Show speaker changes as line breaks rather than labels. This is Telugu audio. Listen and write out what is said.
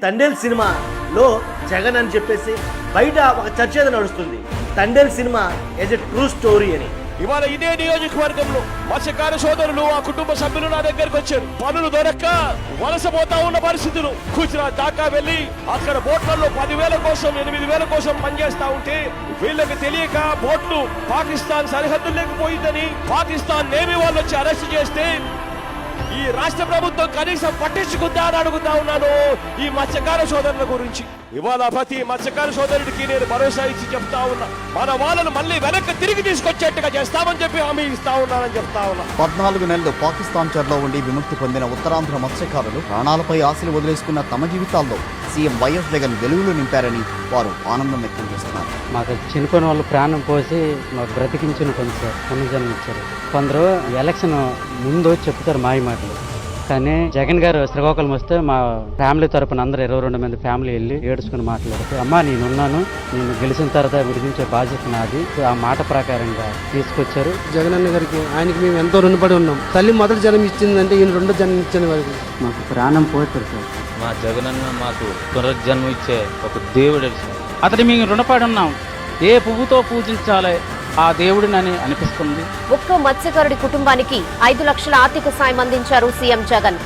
తండేల్ సినిమాలో జగన్ అని చెప్పేసి బయట ఒక చర్చ ఏదో నడుస్తుంది. Thandel cinema is a true story అని.
ఇవాళ ఇదే నియోజకవర్గంలో మత్స్యకార సోదరులు ఆ కుటుంబ సభ్యులు నా దగ్గరకు వచ్చారు. పనులు దొరక్క వలసపోతా ఉన్న పరిస్థితులు. గుజరాత్ దాకా వెళ్లి అక్కడ బోట్లలో 10,000 కోసం 8,000 కోసం పనిచేస్తా ఉంటే వీళ్ళకి తెలియక బోట్లు పాకిస్తాన్ సరిహద్దుల్లోకి పోయిందని పాకిస్తాన్ నేవీ వాళ్ళు వచ్చి అరెస్ట్ చేస్తే ఈ రాష్ట్ర ప్రభుత్వం కనీసం పట్టించుకుందా అని అడుగుతా ఉన్నాను ఈ మత్స్యకార సోదరుల గురించి. ఇవాళ ప్రతి మత్స్యకార సోదరుడికి నేను భరోసా ఇచ్చి చెప్తా ఉన్నా, మన వాళ్ళను మళ్ళీ వెనక్కి తిరిగి తీసుకొచ్చేట్టుగా చేస్తామని చెప్పి హామీ ఇస్తా ఉన్నానని చెప్తా ఉన్నా.
14 నెలలు పాకిస్తాన్ చెరలో ఉండి విముక్తి పొందిన ఉత్తరాంధ్ర మత్స్యకారులు ప్రాణాలపై ఆశలు వదిలేసుకున్న తమ జీవితాల్లో సీఎం వైఎస్ జగన్ వెలుగులు నింపారని వారు ఆనందం వ్యక్తం చేస్తున్నారు.
మాకు చినుకొని వాళ్ళు ప్రాణం పోసి మాకు బ్రతికించిన కొంచెం పునర్జన్మ ఇచ్చారు. కొందరు ఎలక్షన్ ముందు చెప్తారు మాయ మాటలు, కానీ జగన్ గారు శ్రీకాకుళం వస్తే మా ఫ్యామిలీ తరపున అందరూ 22 మంది ఫ్యామిలీ వెళ్ళి ఏడుచుకుని మాట్లాడితే, అమ్మా నేనున్నాను, నేను గెలిచిన తర్వాత విడిపించే బాధ్యత నాది, ఆ మాట ప్రకారంగా తీసుకొచ్చారు.
జగన్ అన్న గారికి ఆయనకి మేము ఎంతో రుణపడి ఉన్నాం. తల్లి మొదటి జన్మ ఇచ్చిందంటే ఈయన 2వ జన్మ ఇచ్చిన వారికి
మాకు ప్రాణం పోతారు సార్.
మా జగనన్న మాకు పునర్జన్మ ఇచ్చే ఒక దేవుడు. అతడి మేము రుణపడి ఉన్నాం. ఏ పువ్వుతో పూజించాలి ఆ దేవుడిని అనిపిస్తుంది.
ఒక్క మత్స్యకారుడి కుటుంబానికి 5 లక్షల ఆర్థిక సాయం అందించారు సీఎం జగన్.